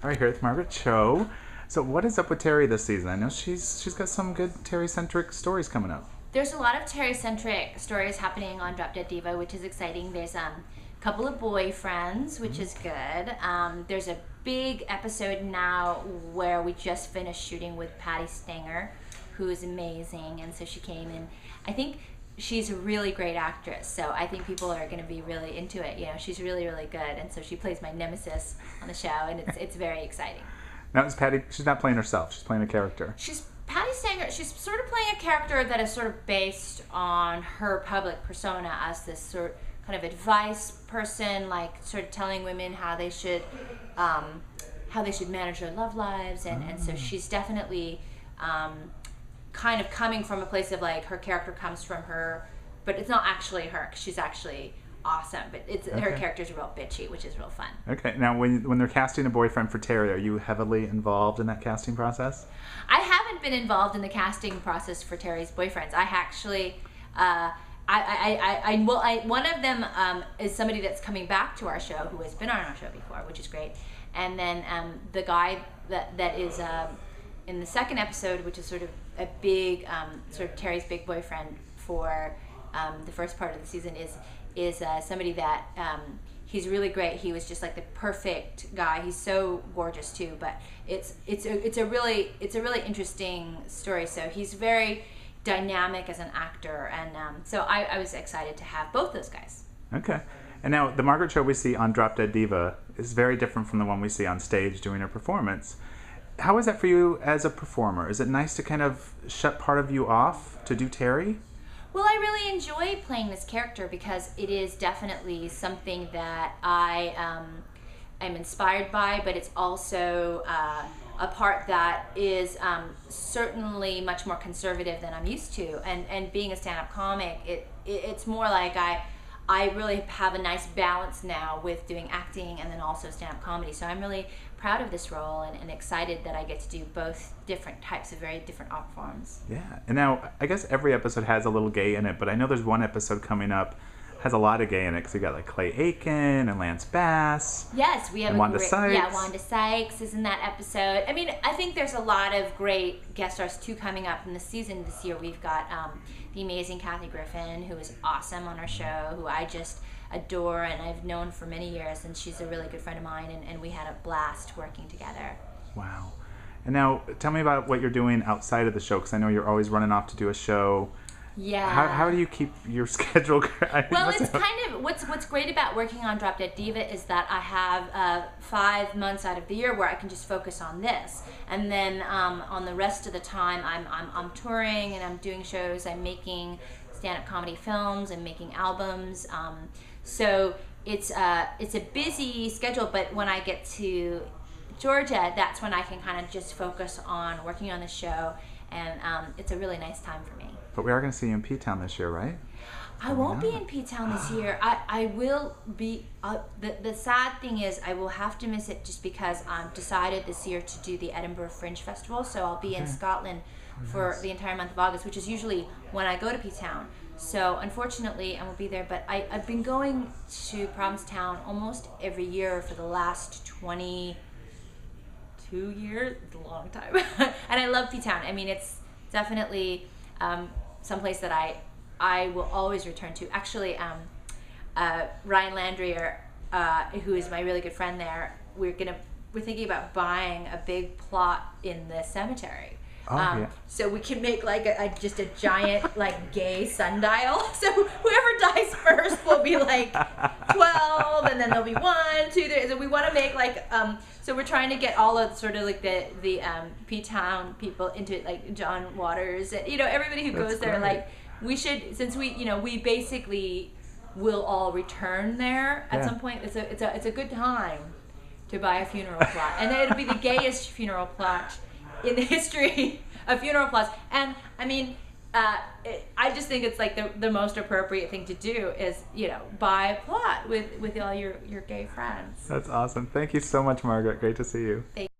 All right, here with Margaret Cho. So, what is up with Terry this season? I know she's got some good Terry-centric stories coming up. There's a lot of Terry-centric stories happening on Drop Dead Diva, which is exciting. There's a couple of boyfriends, which is good. There's a big episode now where we just finished shooting with Patty Stanger, who is amazing, and so she came in. I think she's a really great actress, so I think people are going to be really into it. You know, she's really, really good, and so she plays my nemesis on the show, and it's very exciting. Now, is Patty? She's not playing herself. She's playing a character. She's Patty Stanger. She's sort of playing a character that is sort of based on her public persona as this sort kind of advice person, like sort of telling women how they should manage their love lives, and so she's definitely kind of coming from a place of like her character comes from her, but it's not actually her 'cause she's actually awesome, but her character's real bitchy, which is real fun. Okay, now when they're casting a boyfriend for Terry, are you heavily involved in that casting process? I haven't been involved in the casting process for Terry's boyfriends. I actually, one of them is somebody that's coming back to our show who has been on our show before, which is great, and then the guy that is in the second episode, which is sort of a big sort of Terry's big boyfriend for the first part of the season, is somebody that he's really great. He was just like the perfect guy. He's so gorgeous too, but it's a really interesting story. So he's very dynamic as an actor, and so I was excited to have both those guys. Okay. And now the Margaret Cho we see on Drop Dead Diva is very different from the one we see on stage doing her performance. How is that for you as a performer? Is it nice to kind of shut part of you off to do Terry? Well, I really enjoy playing this character because it is definitely something that I am inspired by, but it's also a part that is certainly much more conservative than I'm used to. And being a stand-up comic, it's more like I really have a nice balance now with doing acting and then also stand-up comedy. So I'm really proud of this role and excited that I get to do both different types of very different art forms. Yeah, and now I guess every episode has a little gay in it, but I know there's one episode coming up has a lot of gay in it because you got like Clay Aiken and Lance Bass. Yes, we have Wanda Sykes. Yeah, Wanda Sykes is in that episode. I mean, I think there's a lot of great guest stars too coming up in the season this year. We've got the amazing Kathy Griffin, who is awesome on our show, who I just adore and I've known for many years, and she's a really good friend of mine, and we had a blast working together. Wow. And now tell me about what you're doing outside of the show, because I know you're always running off to do a show. Yeah. How do you keep your schedule? Well, it's kind of what's great about working on Drop Dead Diva is that I have 5 months out of the year where I can just focus on this, and then on the rest of the time I'm touring and I'm doing shows. I'm making stand-up comedy films and making albums. So it's a busy schedule, but when I get to Georgia, that's when I can kind of just focus on working on the show, and it's a really nice time for me. But we are going to see you in PTown this year, right? I won't be in PTown this year. I will be. The sad thing is I will have to miss it just because I've decided this year to do the Edinburgh Fringe Festival. So I'll be in Scotland for the entire month of August, which is usually when I go to PTown. So unfortunately I won't be there, but I've been going to Provincetown almost every year for the last 22 years. It's a long time. And I love PTown. I mean, it's definitely someplace that I will always return to. Actually, Ryan Landrier, who is my really good friend there, we're thinking about buying a big plot in the cemetery. Yeah. So we can make like just a giant like gay sundial. So whoever dies first will be like 12, and then there'll be 1, 2, 3. So we want to make like so we're trying to get all of sort of like the PTown people into it, like John Waters, and everybody who goes there. Like we should, since we basically will all return there at some point. It's a good time to buy a funeral plot, and it'll be the gayest funeral plot in the history of funeral plots. And I mean, I just think it's like the most appropriate thing to do is buy a plot with all your gay friends. That's awesome. Thank you so much, Margaret. Great to see you.